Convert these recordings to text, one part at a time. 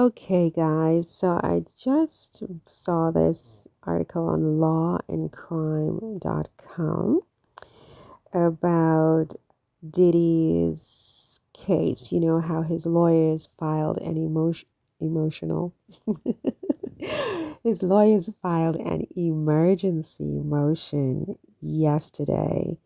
Okay, guys, so I just saw this article on lawandcrime.com about Diddy's case. You know how his lawyers filed an emotional his lawyers filed an emergency motion yesterday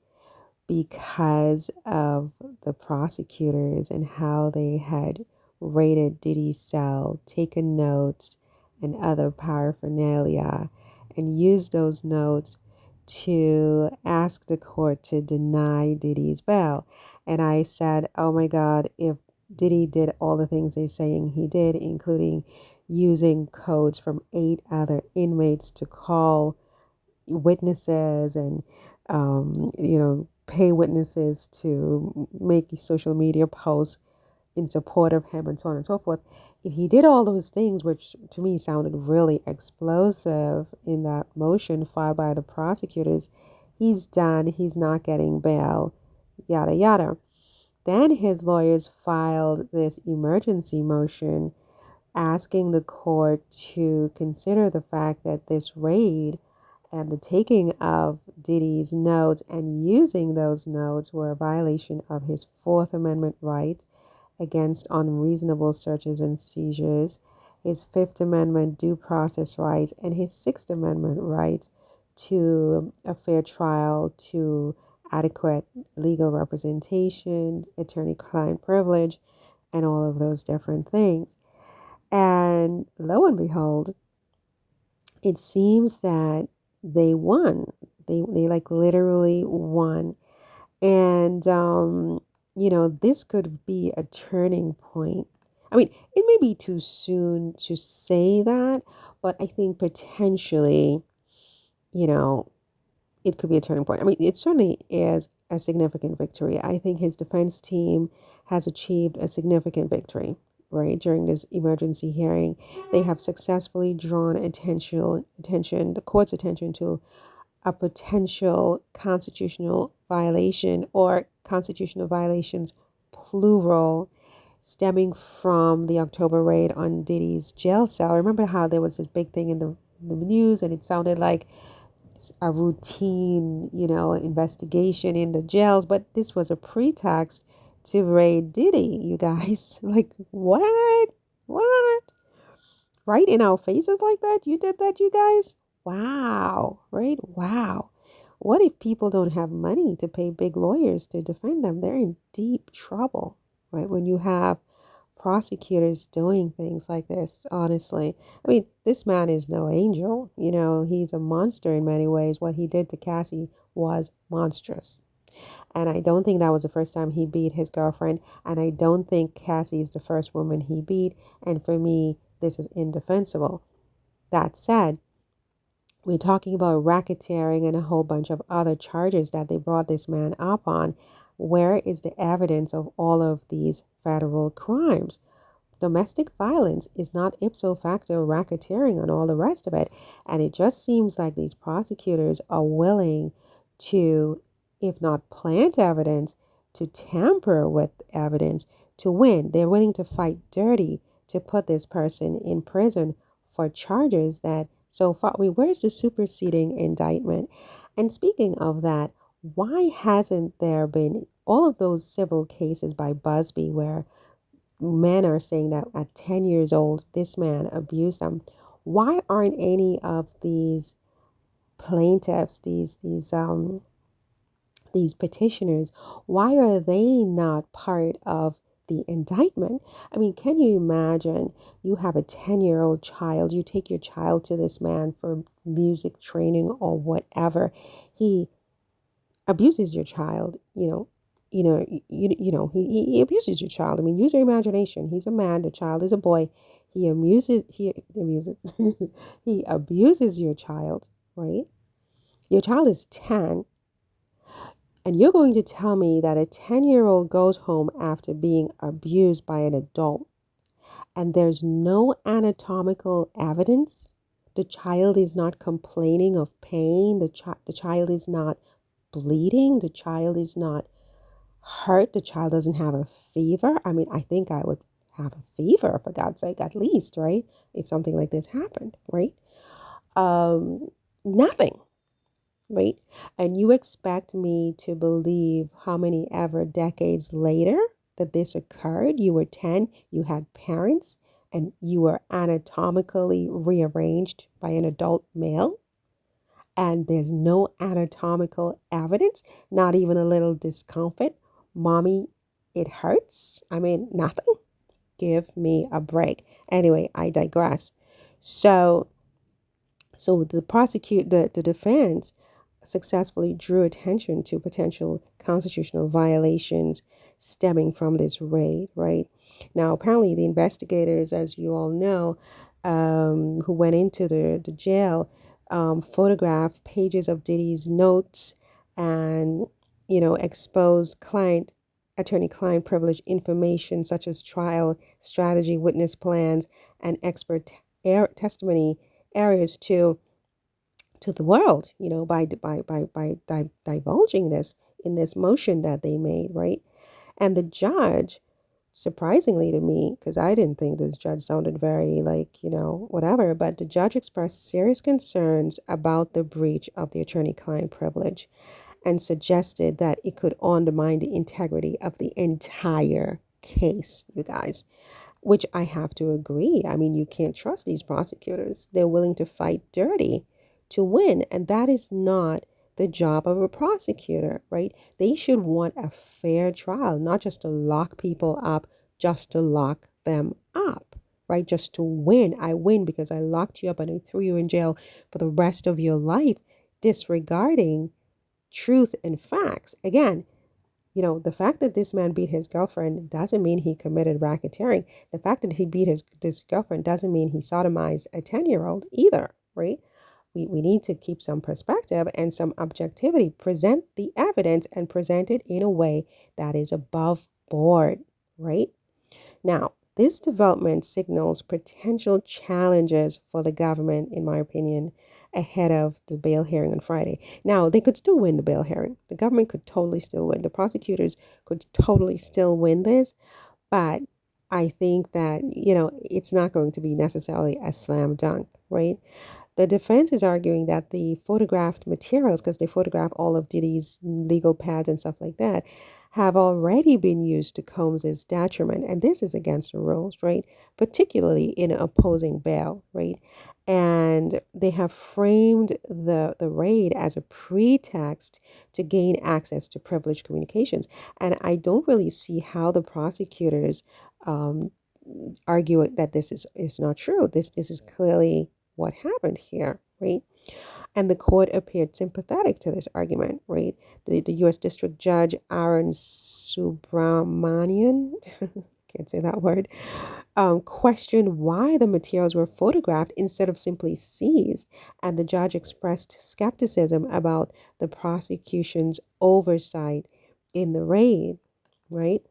because of the prosecutors and how they had raided Diddy's cell, taken notes and other paraphernalia, and used those notes to ask the court to deny Diddy's bail. And I said, oh my God, if Diddy did all the things they're saying he did, including using codes from 8 other inmates to call witnesses and pay witnesses to make social media posts in support of him and so on and so forth. If he did all those things, which to me sounded really explosive in that motion filed by the prosecutors, he's done, he's not getting bail, yada yada. Then his lawyers filed this emergency motion asking the court to consider the fact that this raid and the taking of Diddy's notes and using those notes were a violation of his Fourth Amendment right against unreasonable searches and seizures, his Fifth Amendment due process rights, and his Sixth Amendment right to a fair trial, to adequate legal representation, attorney-client privilege, and all of those different things. And lo and behold, it seems that they won. They like literally won. And this could be a turning point. I mean, it may be too soon to say that, but I think potentially, it could be a turning point. I mean, it certainly is a significant victory. I think his defense team has achieved a significant victory, right? During this emergency hearing, they have successfully drawn the court's attention to a potential constitutional violation or constitutional violations, plural, stemming from the October raid on Diddy's jail cell. Remember how there was this big thing in the news and it sounded like a routine, investigation in the jails, but this was a pretext to raid Diddy, you guys. Like, what? What? Right in our faces like that? You did that, you guys? Wow, right? Wow. What if people don't have money to pay big lawyers to defend them? They're in deep trouble, right? When you have prosecutors doing things like this, honestly. I mean, this man is no angel. He's a monster in many ways. What he did to Cassie was monstrous. And I don't think that was the first time he beat his girlfriend. And I don't think Cassie is the first woman he beat. And for me, this is indefensible. That said, we're talking about racketeering and a whole bunch of other charges that they brought this man up on. Where is the evidence of all of these federal crimes? Domestic violence is not ipso facto racketeering and all the rest of it. And it just seems like these prosecutors are willing to, if not plant evidence, to tamper with evidence to win. They're willing to fight dirty to put this person in prison for charges that so far, where's the superseding indictment? And speaking of that, why hasn't there been all of those civil cases by Busby where men are saying that at 10 years old, this man abused them? Why aren't any of these plaintiffs, these petitioners, why are they not part of the indictment? I mean, can you imagine you have a 10-year-old child, you take your child to this man for music training or whatever. He abuses your child, he abuses your child. I mean, use your imagination. He's a man, the child is a boy. He amuses he abuses your child, right? Your child is 10. And you're going to tell me that a 10-year-old goes home after being abused by an adult and there's no anatomical evidence? The child is not complaining of pain. The child is not bleeding. The child is not hurt. The child doesn't have a fever. I mean, I think I would have a fever, for God's sake, at least, right? If something like this happened, right? Nothing, right? And you expect me to believe how many ever decades later that this occurred? You were 10, you had parents, and you were anatomically rearranged by an adult male, and there's no anatomical evidence, not even a little discomfort. Mommy, it hurts. I mean, nothing. Give me a break. Anyway, I digress. So the defense successfully drew attention to potential constitutional violations stemming from this raid, right? Now, apparently, the investigators, as you all know, who went into the jail, photographed pages of Diddy's notes and, exposed attorney-client privilege information such as trial strategy, witness plans, and expert testimony areas to the world, by divulging this in this motion that they made, right? And the judge, surprisingly to me, because I didn't think this judge sounded very whatever, but the judge expressed serious concerns about the breach of the attorney-client privilege and suggested that it could undermine the integrity of the entire case, you guys, which I have to agree. I mean, you can't trust these prosecutors. They're willing to fight dirty to win, and that is not the job of a prosecutor, right? They should want a fair trial, not just to lock people up, just to lock them up, right? Just to win. I win because I locked you up and I threw you in jail for the rest of your life, disregarding truth and facts. Again, the fact that this man beat his girlfriend doesn't mean he committed racketeering. The fact that he beat his girlfriend doesn't mean he sodomized a 10-year-old either, right? We need to keep some perspective and some objectivity. Present the evidence and present it in a way that is above board, right? Now, this development signals potential challenges for the government, in my opinion, ahead of the bail hearing on Friday. Now, they could still win the bail hearing. The government could totally still win. The prosecutors could totally still win this, but I think that, it's not going to be necessarily a slam dunk, right? The defense is arguing that the photographed materials, because they photograph all of Diddy's legal pads and stuff like that, have already been used to Combs's detriment. And this is against the rules, right? Particularly in opposing bail, right? And they have framed the raid as a pretext to gain access to privileged communications. And I don't really see how the prosecutors um, argue that this is not true. This is clearly what happened here, right? And the court appeared sympathetic to this argument, right? The U.S. District Judge Arun Subramanian, can't say that word, questioned why the materials were photographed instead of simply seized. And the judge expressed skepticism about the prosecution's oversight in the raid, right?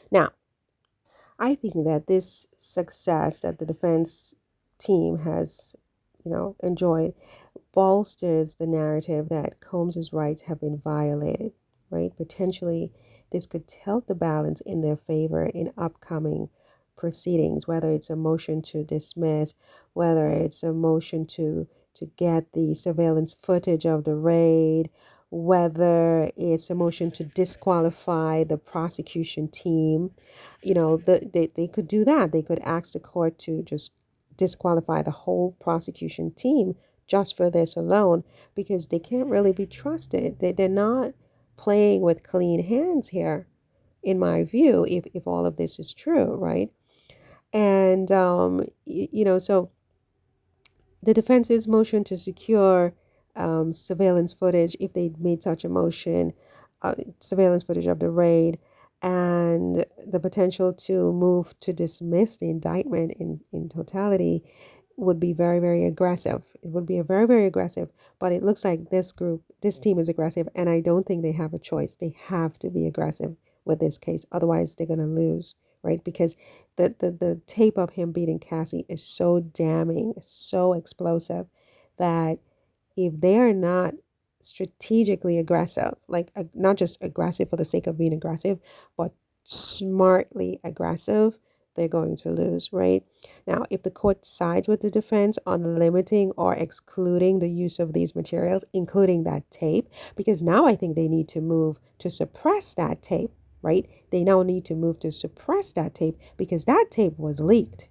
Now, I think that this success that the defense team has, enjoyed bolsters the narrative that Combs's rights have been violated, right? Potentially, this could tilt the balance in their favor in upcoming proceedings, whether it's a motion to dismiss, whether it's a motion to get the surveillance footage of the raid, whether it's a motion to disqualify the prosecution team. They could do that. They could ask the court to just disqualify the whole prosecution team just for this alone, because they can't really be trusted. They're not playing with clean hands here, in my view, if all of this is true, right? And, so the defense's motion to secure surveillance footage, if they made such a motion, surveillance footage of the raid, and the potential to move to dismiss the indictment in totality would be very, very aggressive. It would be a very, very aggressive, but it looks like this team is aggressive, and I don't think they have a choice. They have to be aggressive with this case. Otherwise, they're going to lose, right? Because the tape of him beating Cassie is so damning, so explosive, that if they are not strategically aggressive, like not just aggressive for the sake of being aggressive, but smartly aggressive, they're going to lose, right? Now, if the court sides with the defense on limiting or excluding the use of these materials, including that tape, because now I think they need to move to suppress that tape, right? They now need to move to suppress that tape because that tape was leaked.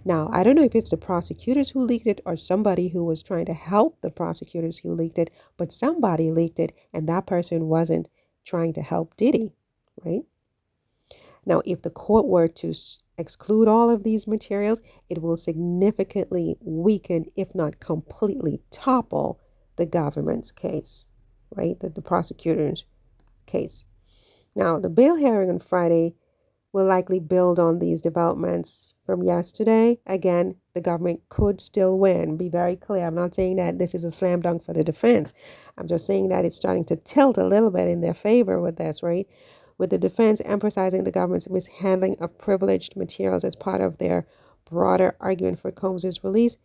Now, I don't know if it's the prosecutors who leaked it or somebody who was trying to help the prosecutors who leaked it, but somebody leaked it and that person wasn't trying to help Diddy, right? Now, if the court were to exclude all of these materials, it will significantly weaken, if not completely topple, the government's case, right? The prosecutor's case. Now, the bail hearing on Friday will likely build on these developments from yesterday. Again, the government could still win. Be very clear. I'm not saying that this is a slam dunk for the defense. I'm just saying that it's starting to tilt a little bit in their favor with this, right? With the defense emphasizing the government's mishandling of privileged materials as part of their broader argument for Combs's release,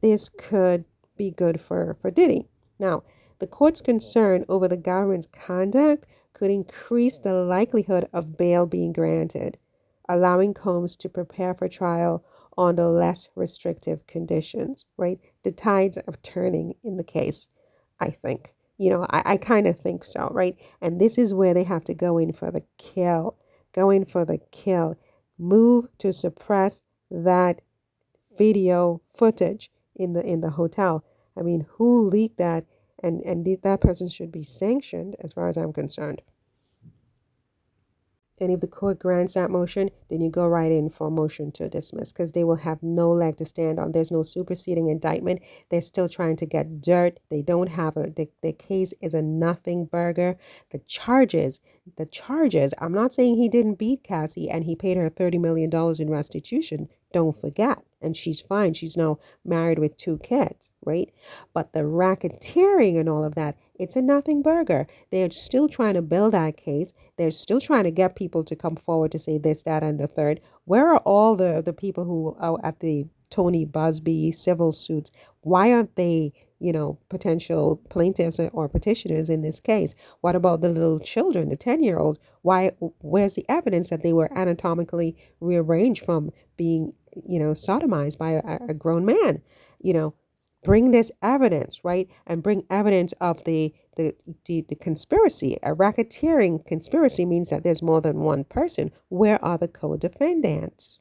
this could be good for Diddy. Now, the court's concern over the government's conduct could increase the likelihood of bail being granted, allowing Combs to prepare for trial under less restrictive conditions, right? The tides are turning in the case, I think. I kind of think so, right? And this is where they have to go in for the kill. Go in for the kill. Move to suppress that video footage in the hotel. I mean, who leaked that? And that person should be sanctioned as far as I'm concerned. And if the court grants that motion, then you go right in for a motion to dismiss because they will have no leg to stand on. There's no superseding indictment. They're still trying to get dirt. They don't have the case is a nothing burger. The charges, I'm not saying he didn't beat Cassie and he paid her $30 million in restitution. Don't forget. And she's fine. She's now married with 2 kids, right? But the racketeering and all of that, it's a nothing burger. They're still trying to build that case. They're still trying to get people to come forward to say this, that, and the third. Where are all the people who are at the Tony Busby civil suits? Why aren't they, potential plaintiffs or petitioners in this case? What about the little children, the 10-year-olds? Where's the evidence that they were anatomically rearranged from being, sodomized by a grown man? Bring this evidence, right? And bring evidence of the conspiracy. A racketeering conspiracy means that there's more than one person. Where are the co-defendants?